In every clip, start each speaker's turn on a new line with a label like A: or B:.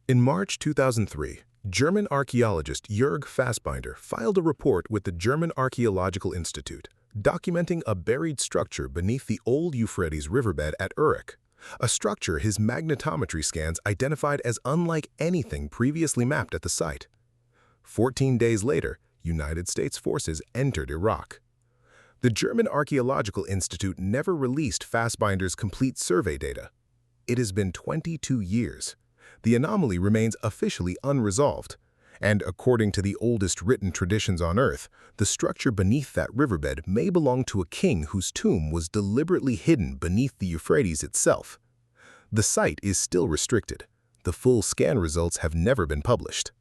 A: In March 2003, German archaeologist Jörg Fassbinder filed a report with the German Archaeological Institute, documenting a buried structure beneath the old Euphrates riverbed at Uruk, a structure his magnetometry scans identified as unlike anything previously mapped at the site. 14 days later, United States forces entered Iraq. The German Archaeological Institute never released Fassbinder's complete survey data. It has been 22 years. The anomaly remains officially unresolved, and according to the oldest written traditions on Earth, the structure beneath that riverbed may belong to a king whose tomb was deliberately hidden beneath the Euphrates itself. The site is still restricted. The full scan results have never been published.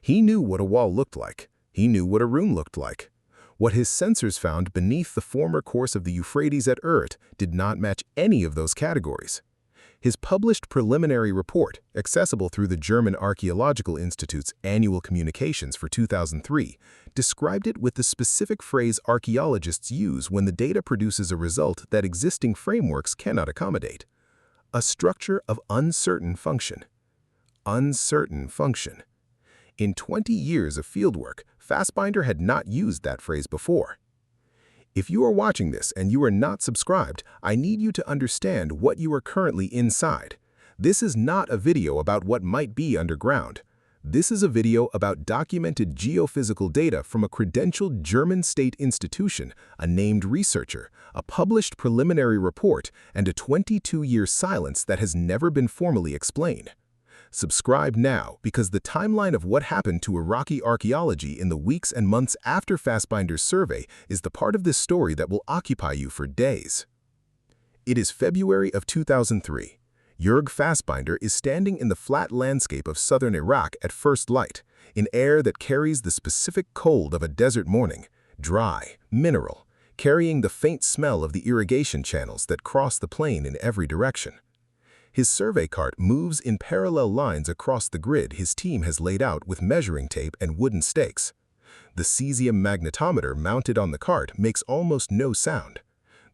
A: He knew what a wall looked like. He knew what a room looked like. What his sensors found beneath the former course of the Euphrates at Uruk did not match any of those categories. His published preliminary report, accessible through the German Archaeological Institute's annual communications for 2003, described it with the specific phrase archaeologists use when the data produces a result that existing frameworks cannot accommodate: a structure of uncertain function. Uncertain function. In 20 years of fieldwork, Fassbinder had not used that phrase before. If you are watching this and you are not subscribed, I need you to understand what you are currently inside. This is not a video about what might be underground. This is a video about documented geophysical data from a credentialed German state institution, a named researcher, a published preliminary report, and a 22-year silence that has never been formally explained. Subscribe now, because the timeline of what happened to Iraqi archaeology in the weeks and months after Fassbinder's survey is the part of this story that will occupy you for days. It is February of 2003. Jörg Fassbinder is standing in the flat landscape of southern Iraq at first light, in air that carries the specific cold of a desert morning, dry, mineral, carrying the faint smell of the irrigation channels that cross the plain in every direction. His survey cart moves in parallel lines across the grid his team has laid out with measuring tape and wooden stakes. The cesium magnetometer mounted on the cart makes almost no sound.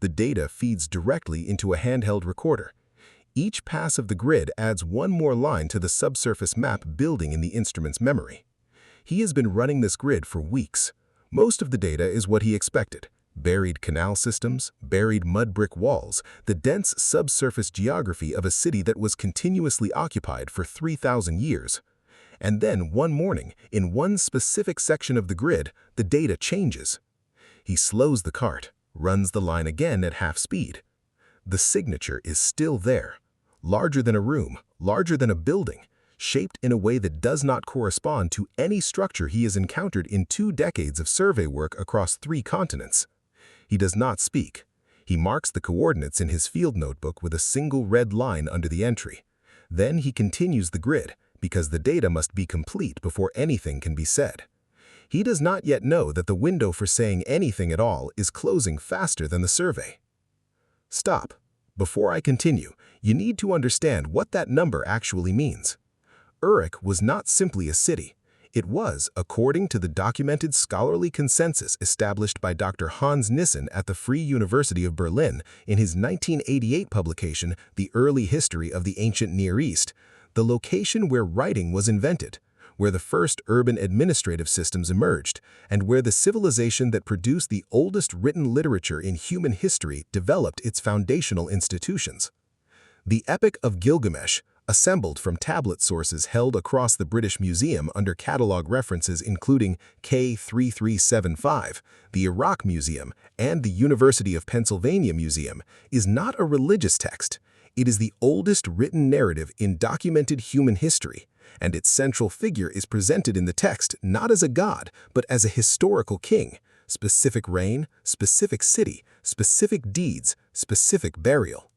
A: The data feeds directly into a handheld recorder. Each pass of the grid adds one more line to the subsurface map building in the instrument's memory. He has been running this grid for weeks. Most of the data is what he expected: buried canal systems, buried mud brick walls, the dense subsurface geography of a city that was continuously occupied for 3,000 years. And then one morning, in one specific section of the grid, the data changes. He slows the cart, runs the line again at half speed. The signature is still there, larger than a room, larger than a building, shaped in a way that does not correspond to any structure he has encountered in 2 decades of survey work across 3 continents. He does not speak. He marks the coordinates in his field notebook with a single red line under the entry. Then he continues the grid, because the data must be complete before anything can be said. He does not yet know that the window for saying anything at all is closing faster than the survey. Stop. Before I continue, you need to understand what that number actually means. Uruk was not simply a city. It was, according to the documented scholarly consensus established by Dr. Hans Nissen at the Free University of Berlin in his 1988 publication, The Early History of the Ancient Near East, the location where writing was invented, where the first urban administrative systems emerged, and where the civilization that produced the oldest written literature in human history developed its foundational institutions. The Epic of Gilgamesh, assembled from tablet sources held across the British Museum under catalogue references including K3375, the Iraq Museum, and the University of Pennsylvania Museum, is not a religious text. It is the oldest written narrative in documented human history, and its central figure is presented in the text not as a god, but as a historical king: specific reign, specific city, specific deeds, specific burial.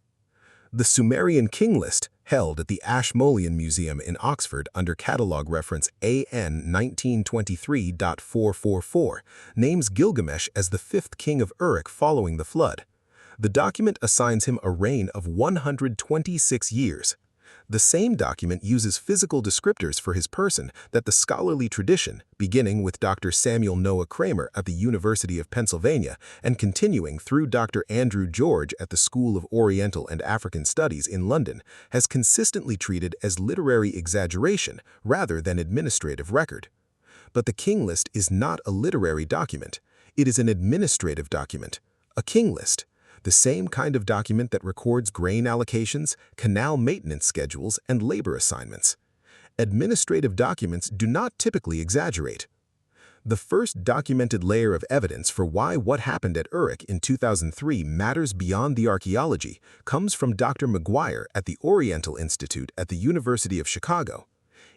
A: The Sumerian King List, held at the Ashmolean Museum in Oxford under catalogue reference AN 1923.444, names Gilgamesh as the 5th king of Uruk following the flood. The document assigns him a reign of 126 years. The same document uses physical descriptors for his person that the scholarly tradition, beginning with Dr. Samuel Noah Kramer at the University of Pennsylvania and continuing through Dr. Andrew George at the School of Oriental and African Studies in London, has consistently treated as literary exaggeration rather than administrative record. But the King List is not a literary document. It is an administrative document, a King List. The same kind of document that records grain allocations, canal maintenance schedules, and labor assignments. Administrative documents do not typically exaggerate. The first documented layer of evidence for why what happened at Uruk in 2003 matters beyond the archaeology comes from Dr. McGuire at the Oriental Institute at the University of Chicago.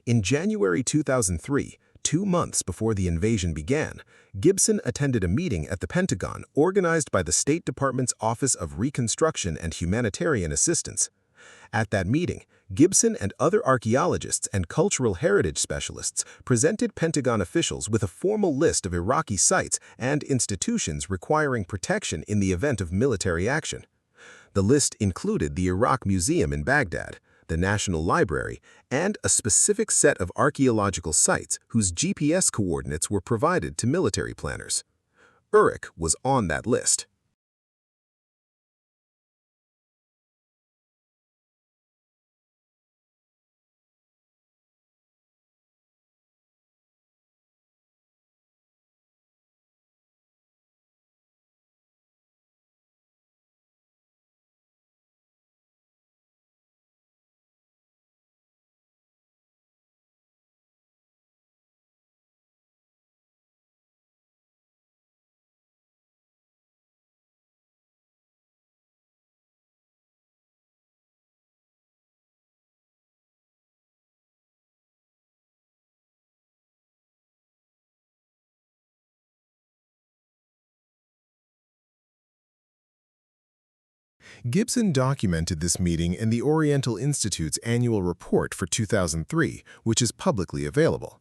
A: In January 2003, 2 months before the invasion began, Gibson attended a meeting at the Pentagon organized by the State Department's Office of Reconstruction and Humanitarian Assistance. At that meeting, Gibson and other archaeologists and cultural heritage specialists presented Pentagon officials with a formal list of Iraqi sites and institutions requiring protection in the event of military action. The list included the Iraq Museum in Baghdad, the National Library, and a specific set of archaeological sites whose GPS coordinates were provided to military planners. Uruk was on that list. Gibson documented this meeting in the Oriental Institute's annual report for 2003, which is publicly available.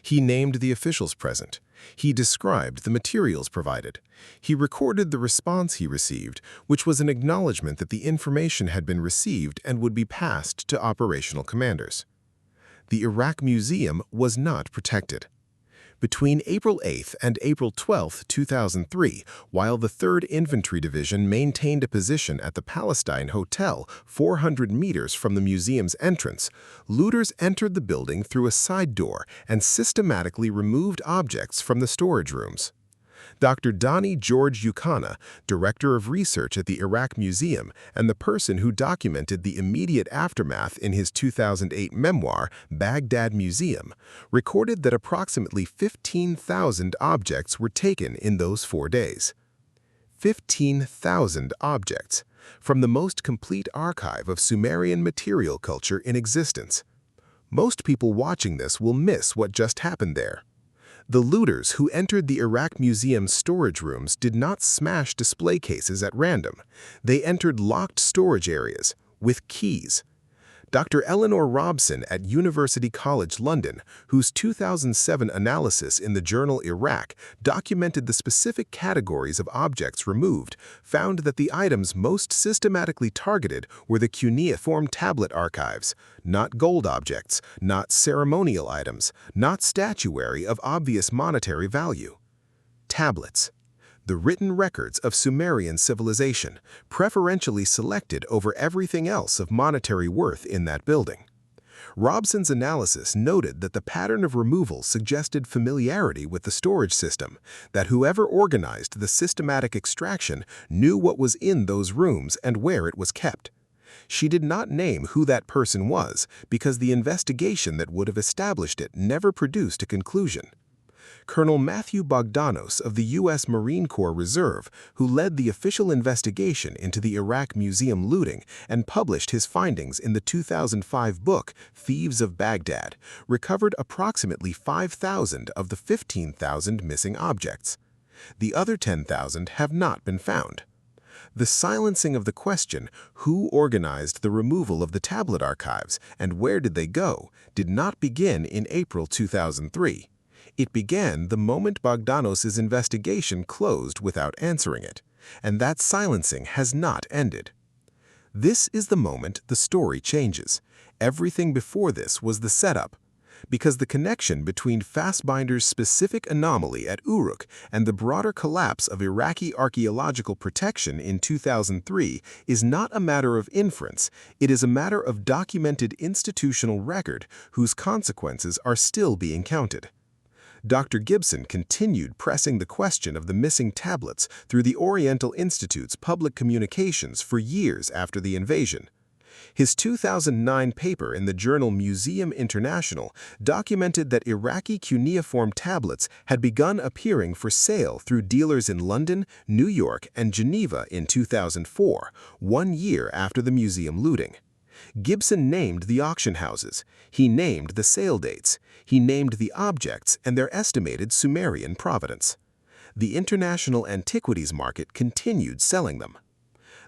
A: He named the officials present. He described the materials provided. He recorded the response he received, which was an acknowledgement that the information had been received and would be passed to operational commanders. The Iraq Museum was not protected. Between April 8 and April 12, 2003, while the 3rd Infantry Division maintained a position at the Palestine Hotel 400 meters from the museum's entrance, looters entered the building through a side door and systematically removed objects from the storage rooms. Dr. Donnie George Ukana, director of research at the Iraq Museum and the person who documented the immediate aftermath in his 2008 memoir, Baghdad Museum, recorded that approximately 15,000 objects were taken in those 4 days. 15,000 objects from the most complete archive of Sumerian material culture in existence. Most people watching this will miss what just happened there. The looters who entered the Iraq Museum's storage rooms did not smash display cases at random. They entered locked storage areas with keys. Dr. Eleanor Robson at University College London, whose 2007 analysis in the journal Iraq documented the specific categories of objects removed, found that the items most systematically targeted were the cuneiform tablet archives, not gold objects, not ceremonial items, not statuary of obvious monetary value. Tablets. The written records of Sumerian civilization, preferentially selected over everything else of monetary worth in that building. Robson's analysis noted that the pattern of removal suggested familiarity with the storage system, that whoever organized the systematic extraction knew what was in those rooms and where it was kept. She did not name who that person was because the investigation that would have established it never produced a conclusion. Colonel Matthew Bogdanos of the U.S. Marine Corps Reserve, who led the official investigation into the Iraq Museum looting and published his findings in the 2005 book Thieves of Baghdad, recovered approximately 5,000 of the 15,000 missing objects. The other 10,000 have not been found. The silencing of the question, who organized the removal of the tablet archives and where did they go, did not begin in April 2003. It began the moment Bogdanos' investigation closed without answering it, and that silencing has not ended. This is the moment the story changes. Everything before this was the setup. Because the connection between Fassbinder's specific anomaly at Uruk and the broader collapse of Iraqi archaeological protection in 2003 is not a matter of inference, it is a matter of documented institutional record whose consequences are still being counted. Dr. Gibson continued pressing the question of the missing tablets through the Oriental Institute's public communications for years after the invasion. His 2009 paper in the journal Museum International documented that Iraqi cuneiform tablets had begun appearing for sale through dealers in London, New York, and Geneva in 2004, 1 year after the museum looting. Gibson named the auction houses, he named the sale dates, he named the objects and their estimated Sumerian provenance. The international antiquities market continued selling them.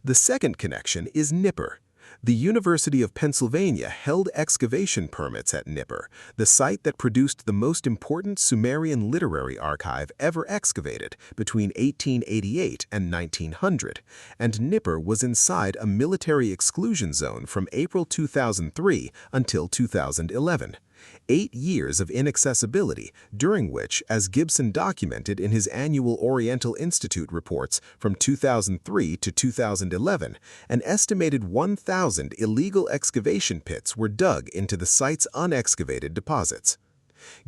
A: The second connection is Nippur. The University of Pennsylvania held excavation permits at Nippur, the site that produced the most important Sumerian literary archive ever excavated between 1888 and 1900, and Nippur was inside a military exclusion zone from April 2003 until 2011. 8 years of inaccessibility, during which, as Gibson documented in his annual Oriental Institute reports from 2003 to 2011, an estimated 1,000 illegal excavation pits were dug into the site's unexcavated deposits.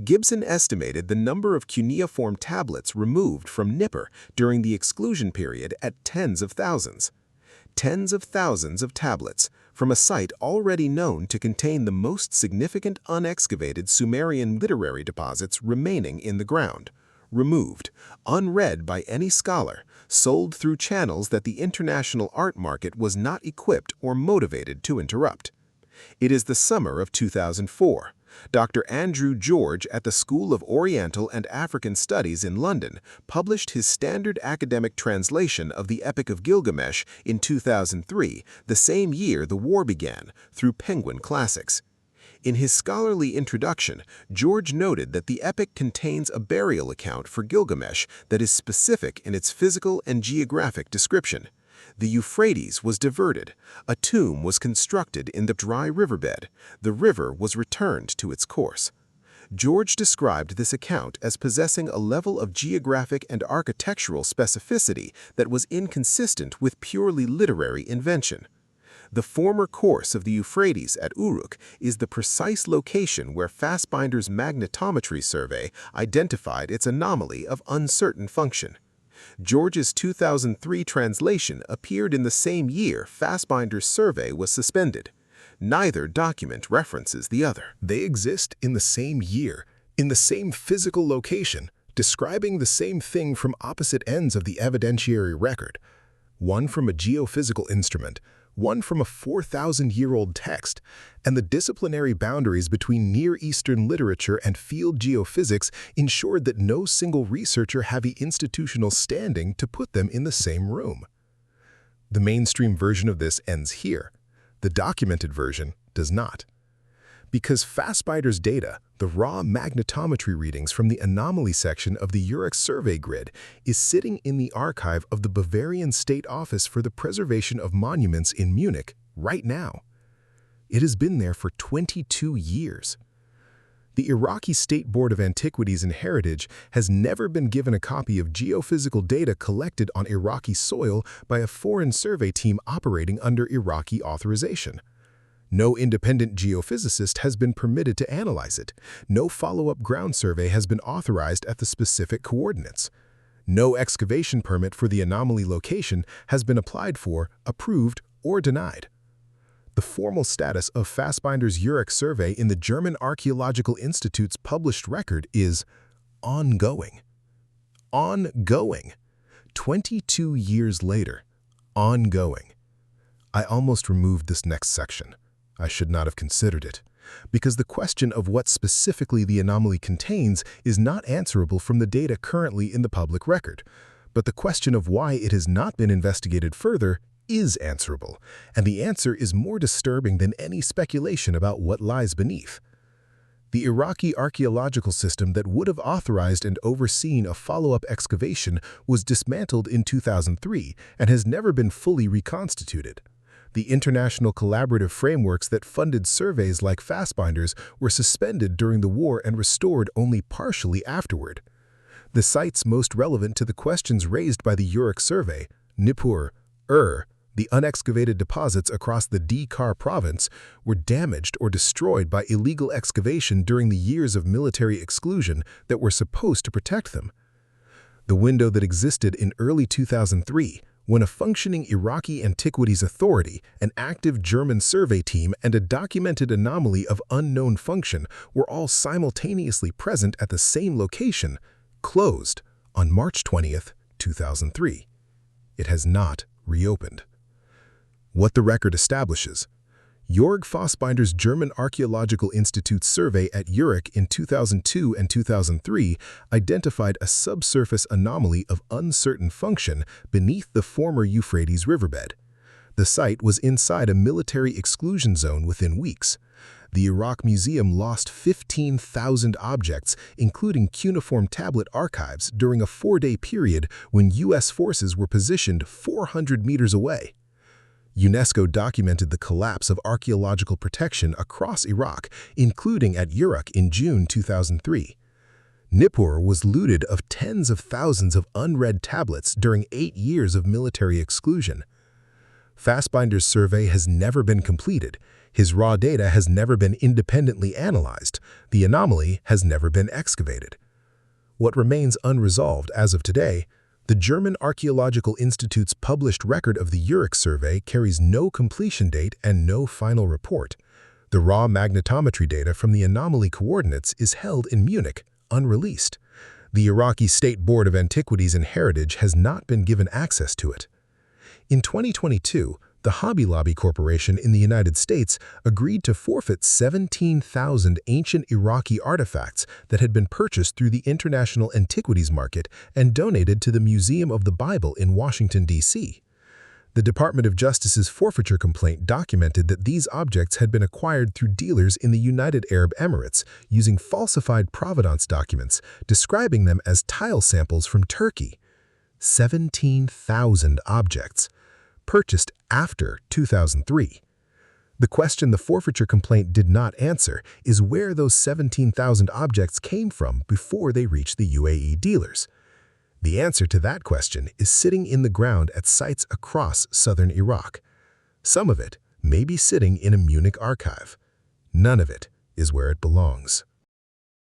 A: Gibson estimated the number of cuneiform tablets removed from Nippur during the exclusion period at tens of thousands. Tens of thousands of tablets, from a site already known to contain the most significant unexcavated Sumerian literary deposits remaining in the ground, removed, unread by any scholar, sold through channels that the international art market was not equipped or motivated to interrupt. It is the summer of 2004. Dr. Andrew George at the School of Oriental and African Studies in London published his standard academic translation of the Epic of Gilgamesh in 2003, the same year the war began, through Penguin Classics. In his scholarly introduction, George noted that the epic contains a burial account for Gilgamesh that is specific in its physical and geographic description. The Euphrates was diverted, a tomb was constructed in the dry riverbed, the river was returned to its course. George described this account as possessing a level of geographic and architectural specificity that was inconsistent with purely literary invention. The former course of the Euphrates at Uruk is the precise location where Fassbinder's magnetometry survey identified its anomaly of uncertain function. George's 2003 translation appeared in the same year Fassbinder's survey was suspended. Neither document references the other. They exist in the same year, in the same physical location, describing the same thing from opposite ends of the evidentiary record. One from a geophysical instrument, one from a 4,000-year-old text, and the disciplinary boundaries between Near Eastern literature and field geophysics ensured that no single researcher had the institutional standing to put them in the same room. The mainstream version of this ends here. The documented version does not. Because Fassbinder's data, the raw magnetometry readings from the anomaly section of the Uruk survey grid, is sitting in the archive of the Bavarian State Office for the Preservation of Monuments in Munich right now. It has been there for 22 years. The Iraqi State Board of Antiquities and Heritage has never been given a copy of geophysical data collected on Iraqi soil by a foreign survey team operating under Iraqi authorization. No independent geophysicist has been permitted to analyze it. No follow-up ground survey has been authorized at the specific coordinates. No excavation permit for the anomaly location has been applied for, approved, or denied. The formal status of Fassbinder's Uruk survey in the German Archaeological Institute's published record is ongoing. Ongoing. 22 years later. Ongoing. I almost removed this next section. I should not have considered it, because the question of what specifically the anomaly contains is not answerable from the data currently in the public record, but the question of why it has not been investigated further is answerable, and the answer is more disturbing than any speculation about what lies beneath. The Iraqi archaeological system that would have authorized and overseen a follow-up excavation was dismantled in 2003 and has never been fully reconstituted. The international collaborative frameworks that funded surveys like Fassbinder's were suspended during the war and restored only partially afterward. The sites most relevant to the questions raised by the Uruk survey, Nippur, the unexcavated deposits across the Dhikar province, were damaged or destroyed by illegal excavation during the years of military exclusion that were supposed to protect them. The window that existed in early 2003, when a functioning Iraqi Antiquities Authority, an active German survey team, and a documented anomaly of unknown function were all simultaneously present at the same location, closed on March 20, 2003. It has not reopened. What the record establishes: Jörg Fassbinder's German Archaeological Institute survey at Uruk in 2002 and 2003 identified a subsurface anomaly of uncertain function beneath the former Euphrates riverbed. The site was inside a military exclusion zone within weeks. The Iraq Museum lost 15,000 objects, including cuneiform tablet archives, during a 4-day period when U.S. forces were positioned 400 meters away. UNESCO documented the collapse of archaeological protection across Iraq, including at Uruk in June 2003. Nippur was looted of tens of thousands of unread tablets during 8 years of military exclusion. Fassbinder's survey has never been completed. His raw data has never been independently analyzed. The anomaly has never been excavated. What remains unresolved as of today: the German Archaeological Institute's published record of the Uruk survey carries no completion date and no final report. The raw magnetometry data from the anomaly coordinates is held in Munich, unreleased. The Iraqi State Board of Antiquities and Heritage has not been given access to it. In 2022, the Hobby Lobby Corporation in the United States agreed to forfeit 17,000 ancient Iraqi artifacts that had been purchased through the International Antiquities Market and donated to the Museum of the Bible in Washington, D.C. The Department of Justice's forfeiture complaint documented that these objects had been acquired through dealers in the United Arab Emirates using falsified provenance documents, describing them as tile samples from Turkey. 17,000 objects, purchased after 2003. The question the forfeiture complaint did not answer is where those 17,000 objects came from before they reached the UAE dealers. The answer to that question is sitting in the ground at sites across southern Iraq. Some of it may be sitting in a Munich archive. None of it is where it belongs.